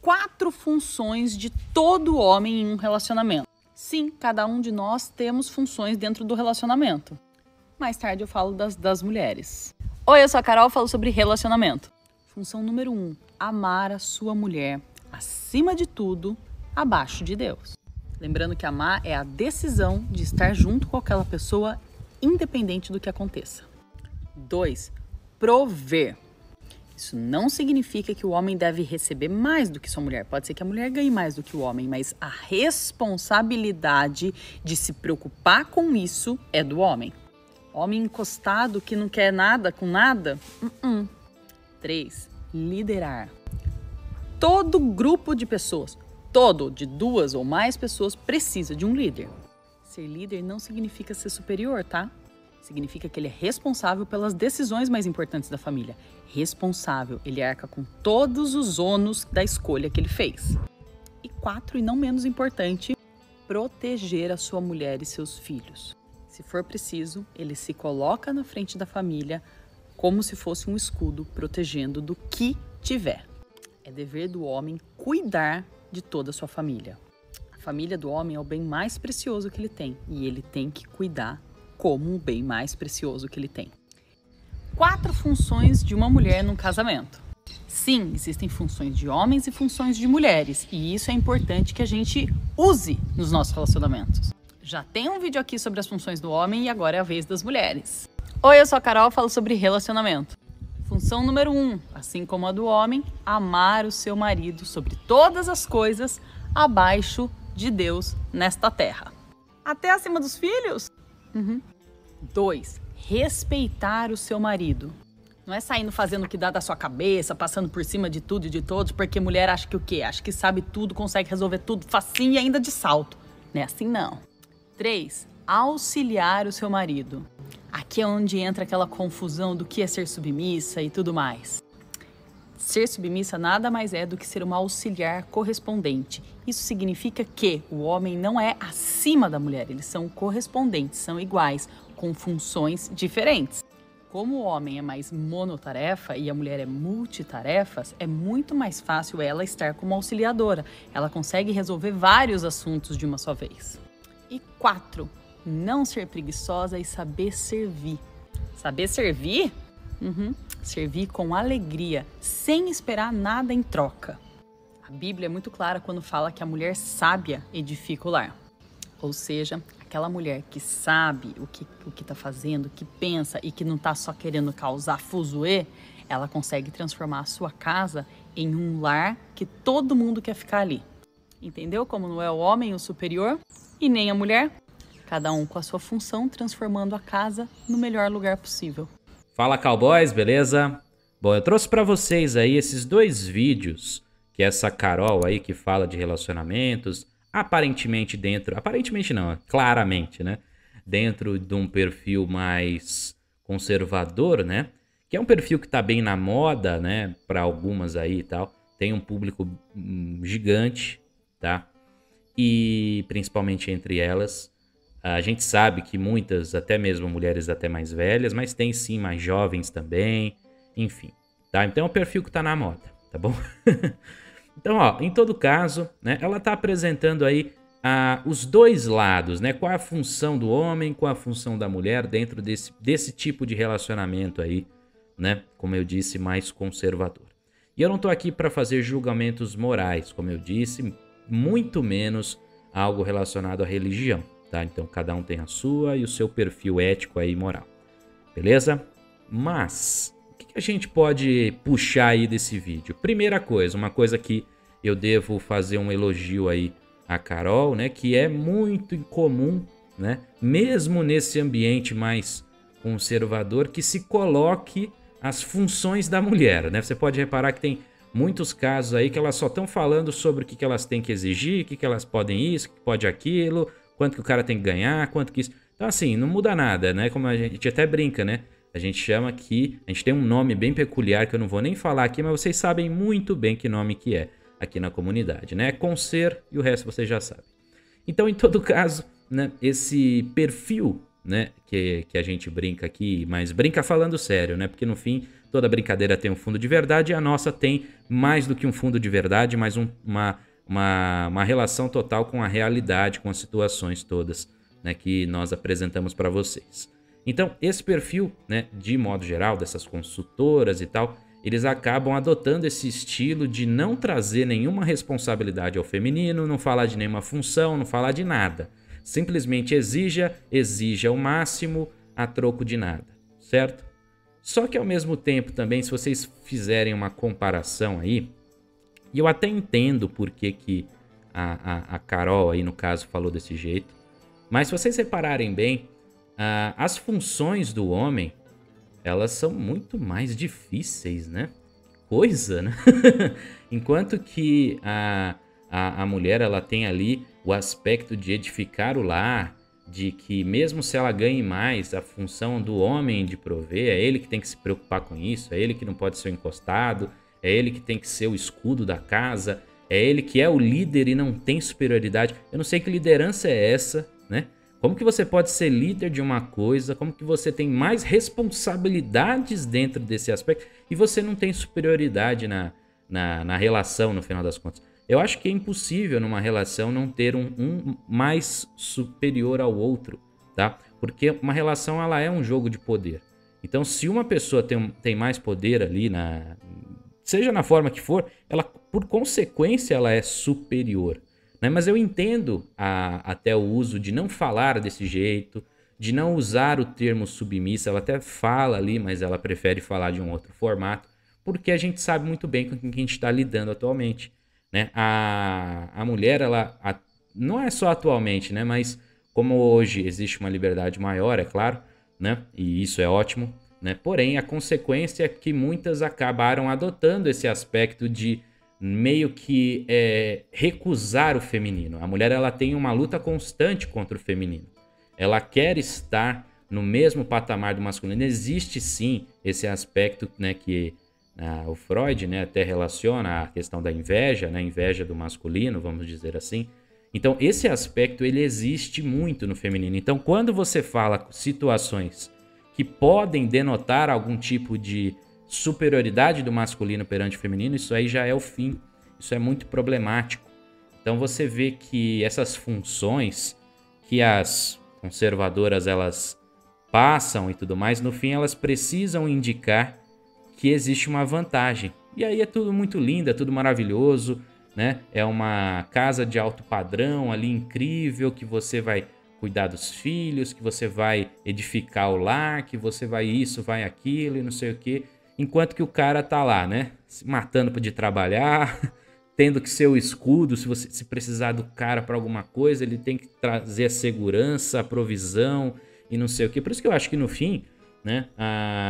4 funções de todo homem em um relacionamento. Sim, cada um de nós temos funções dentro do relacionamento. Mais tarde eu falo das mulheres. Oi, eu sou a Carol, falo sobre relacionamento. Função número 1, amar a sua mulher acima de tudo, abaixo de Deus. Lembrando que amar é a decisão de estar junto com aquela pessoa, independente do que aconteça. 2, prover. Isso não significa que o homem deve receber mais do que sua mulher. Pode ser que a mulher ganhe mais do que o homem, mas a responsabilidade de se preocupar com isso é do homem. Homem encostado que não quer nada com nada? 3, liderar. Todo grupo de pessoas, de 2 ou mais pessoas, precisa de um líder. Ser líder não significa ser superior, tá? Significa que ele é responsável pelas decisões mais importantes da família. Responsável, ele arca com todos os ônus da escolha que ele fez. E 4, e não menos importante, proteger a sua mulher e seus filhos. Se for preciso, ele se coloca na frente da família como se fosse um escudo, protegendo do que tiver. É dever do homem cuidar de toda a sua família. A família do homem é o bem mais precioso que ele tem, e ele tem que cuidar como o bem mais precioso que ele tem. 4 funções de uma mulher num casamento. Sim, existem funções de homens e funções de mulheres, e isso é importante que a gente use nos nossos relacionamentos. Já tem um vídeo aqui sobre as funções do homem e agora é a vez das mulheres. Oi, eu sou a Carol, falo sobre relacionamento. Função número 1, assim como a do homem, amar o seu marido sobre todas as coisas abaixo de Deus nesta terra. Até acima dos filhos? 2, respeitar o seu marido. Não é saindo fazendo o que dá da sua cabeça, passando por cima de tudo e de todos, porque mulher acha que o quê? Acha que sabe tudo, consegue resolver tudo facinho e ainda de salto. Não é assim não. 3, auxiliar o seu marido. Aqui é onde entra aquela confusão do que é ser submissa e tudo mais. Ser submissa nada mais é do que ser uma auxiliar correspondente. Isso significa que o homem não é acima da mulher, eles são correspondentes, são iguais, com funções diferentes. Como o homem é mais monotarefa e a mulher é multitarefas, é muito mais fácil ela estar como auxiliadora. Ela consegue resolver vários assuntos de uma só vez. E 4, não ser preguiçosa e saber servir. Saber servir? Servir com alegria, sem esperar nada em troca. A Bíblia é muito clara quando fala que a mulher sábia edifica o lar. Ou seja, aquela mulher que sabe o que está fazendo, que pensa e que não está só querendo causar fuzuê, ela consegue transformar a sua casa em um lar que todo mundo quer ficar ali. Entendeu como não é o homem o superior e nem a mulher? Cada um com a sua função, transformando a casa no melhor lugar possível. Fala, cowboys, beleza? Bom, eu trouxe pra vocês aí esses 2 vídeos que essa Carol aí que fala de relacionamentos, aparentemente não, claramente, né? Dentro de um perfil mais conservador, né? Que é um perfil que tá bem na moda, né? Pra algumas aí e tal. Tem um público gigante, tá? E principalmente entre elas. A gente sabe que muitas, até mesmo mulheres até mais velhas, mas tem sim mais jovens também, enfim, tá? Então é um perfil que tá na moda, tá bom? Então, ó, em todo caso, né, ela tá apresentando aí os 2 lados, né? Qual é a função do homem, qual é a função da mulher dentro desse tipo de relacionamento aí, né? Como eu disse, mais conservador. E eu não tô aqui para fazer julgamentos morais, como eu disse, muito menos algo relacionado à religião. Tá? Então cada um tem a sua e o seu perfil ético aí moral, beleza? Mas o que a gente pode puxar aí desse vídeo? Primeira coisa, uma coisa que eu devo fazer um elogio aí à Carol, né? Que é muito incomum, né? Mesmo nesse ambiente mais conservador, que se coloque as funções da mulher, né? Você pode reparar que tem muitos casos aí que elas só estão falando sobre o que elas têm que exigir, o que elas podem isso, o que pode aquilo, quanto que o cara tem que ganhar, quanto que isso... Então assim, não muda nada, né? Como a gente até brinca, né? A gente chama aqui, a gente tem um nome bem peculiar que eu não vou nem falar aqui, mas vocês sabem muito bem que nome que é aqui na comunidade, né? Conser e o resto vocês já sabem. Então, em todo caso, né, esse perfil né, que a gente brinca aqui, mas brinca falando sério, né? Porque no fim, toda brincadeira tem um fundo de verdade e a nossa tem mais do que um fundo de verdade, mas uma relação total com a realidade, com as situações todas, né, que nós apresentamos para vocês. Então, esse perfil, né, de modo geral, dessas consultoras e tal, eles acabam adotando esse estilo de não trazer nenhuma responsabilidade ao feminino, não falar de nenhuma função, não falar de nada. Simplesmente exija o máximo a troco de nada, certo? Só que ao mesmo tempo também, se vocês fizerem uma comparação aí, e eu até entendo por que a Carol aí no caso falou desse jeito, mas se vocês repararem bem, as funções do homem, elas são muito mais difíceis, né? Coisa, né? Enquanto que a mulher, ela tem ali o aspecto de edificar o lar, de que mesmo se ela ganhe mais, a função do homem de prover, é ele que tem que se preocupar com isso, é ele que não pode ser encostado, é ele que tem que ser o escudo da casa, é ele que é o líder e não tem superioridade. Eu não sei que liderança é essa, né? Como que você pode ser líder de uma coisa, como que você tem mais responsabilidades dentro desse aspecto e você não tem superioridade na relação, no final das contas. Eu acho que é impossível numa relação não ter um mais superior ao outro, tá? Porque uma relação, ela é um jogo de poder. Então, se uma pessoa tem mais poder ali, seja na forma que for, ela, por consequência, ela é superior, né? Mas eu entendo até o uso de não falar desse jeito, de não usar o termo submissa. Ela até fala ali, mas ela prefere falar de um outro formato, porque a gente sabe muito bem com quem a gente está lidando atualmente, né? A mulher, ela não é só atualmente, né? Mas como hoje existe uma liberdade maior, é claro, né? E isso é ótimo, né? Porém, a consequência é que muitas acabaram adotando esse aspecto de meio que recusar o feminino. A mulher, ela tem uma luta constante contra o feminino. Ela quer estar no mesmo patamar do masculino. Existe sim esse aspecto, né, que o Freud, né, até relaciona a questão da inveja, né, inveja do masculino, vamos dizer assim. Então, esse aspecto, ele existe muito no feminino. Então, quando você fala situações que podem denotar algum tipo de superioridade do masculino perante o feminino, isso aí já é o fim. Isso é muito problemático. Então, você vê que essas funções que as conservadoras, elas passam e tudo mais, no fim, elas precisam indicar que existe uma vantagem. E aí é tudo muito lindo, é tudo maravilhoso, né? É uma casa de alto padrão ali incrível, que você vai cuidar dos filhos, que você vai edificar o lar, que você vai isso, vai aquilo e não sei o quê. Enquanto que o cara tá lá, né? Se matando de trabalhar, tendo que ser o escudo, se precisar do cara para alguma coisa, ele tem que trazer a segurança, a provisão e não sei o quê. Por isso que eu acho que no fim, né,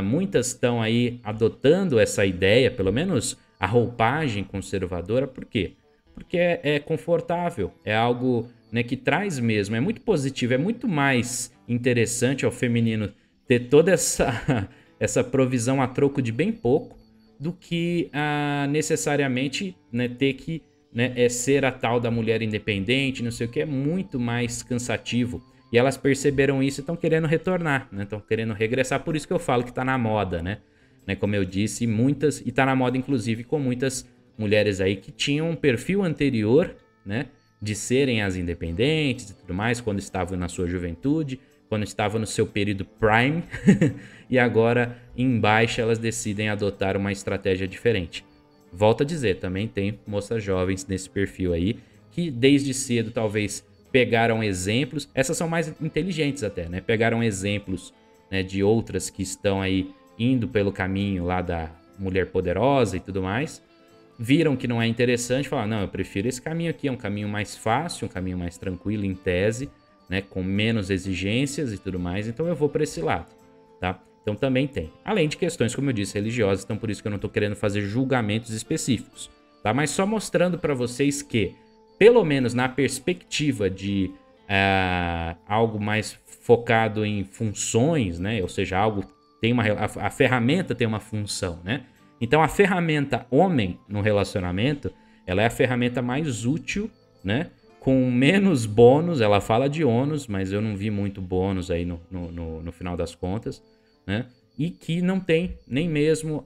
muitas estão aí adotando essa ideia, pelo menos a roupagem conservadora. Por quê? Porque é confortável, é algo, né, que traz mesmo, é muito positivo, é muito mais interessante ao feminino ter toda essa provisão a troco de bem pouco do que necessariamente, né, ter que, né, ser a tal da mulher independente, não sei o que, é muito mais cansativo. E elas perceberam isso e estão querendo retornar, né? Estão querendo regressar, por isso que eu falo que tá na moda, né? Como eu disse, e tá na moda inclusive com muitas mulheres aí que tinham um perfil anterior, né, de serem as independentes e tudo mais, quando estavam na sua juventude, quando estavam no seu período prime, e agora em baixa elas decidem adotar uma estratégia diferente. Volto a dizer, também tem moças jovens nesse perfil aí, que desde cedo talvez pegaram exemplos, essas são mais inteligentes até, né? Pegaram exemplos, né, de outras que estão aí indo pelo caminho lá da mulher poderosa e tudo mais, viram que não é interessante, falaram, não, eu prefiro esse caminho aqui, é um caminho mais fácil, um caminho mais tranquilo em tese, né, com menos exigências e tudo mais, então eu vou para esse lado, tá? Então também tem. Além de questões, como eu disse, religiosas, então por isso que eu não tô querendo fazer julgamentos específicos, tá? Mas só mostrando para vocês que, pelo menos na perspectiva de algo mais focado em funções, né? Ou seja, algo tem a ferramenta tem uma função, né? Então a ferramenta homem no relacionamento, ela é a ferramenta mais útil, né? com menos bônus, ela fala de ônus, mas eu não vi muito bônus aí no final das contas, né? E que não tem nem mesmo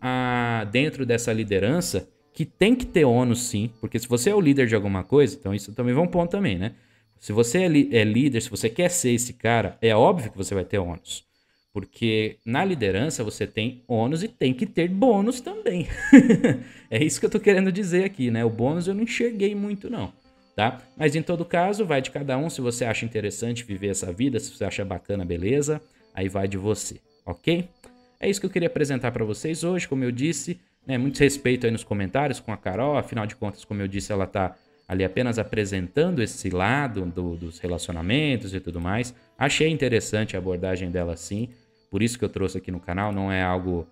dentro dessa liderança, que tem que ter ônus sim, porque se você é o líder de alguma coisa, então isso também vai um ponto também, né? Se você é líder, se você quer ser esse cara, é óbvio que você vai ter ônus. Porque na liderança você tem ônus e tem que ter bônus também. É isso que eu tô querendo dizer aqui, né? O bônus eu não enxerguei muito não, tá? Mas em todo caso, vai de cada um. Se você acha interessante viver essa vida, se você acha bacana, beleza, aí vai de você, ok? É isso que eu queria apresentar para vocês hoje, como eu disse, né? Muito respeito aí nos comentários com a Carol, afinal de contas, como eu disse, ela tá ali apenas apresentando esse lado dos relacionamentos e tudo mais. Achei interessante a abordagem dela sim, por isso que eu trouxe aqui no canal. Não é algo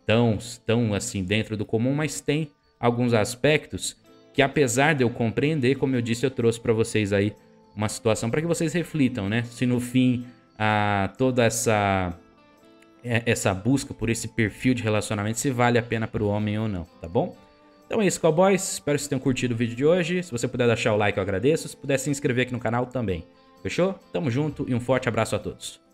tão assim dentro do comum, mas tem alguns aspectos que, apesar de eu compreender, como eu disse, eu trouxe para vocês aí uma situação para que vocês reflitam, né? Se no fim toda essa busca por esse perfil de relacionamento, se vale a pena para o homem ou não, tá bom? Então é isso, cowboys. Espero que vocês tenham curtido o vídeo de hoje. Se você puder deixar o like, eu agradeço. Se puder se inscrever aqui no canal também. Fechou? Tamo junto e um forte abraço a todos.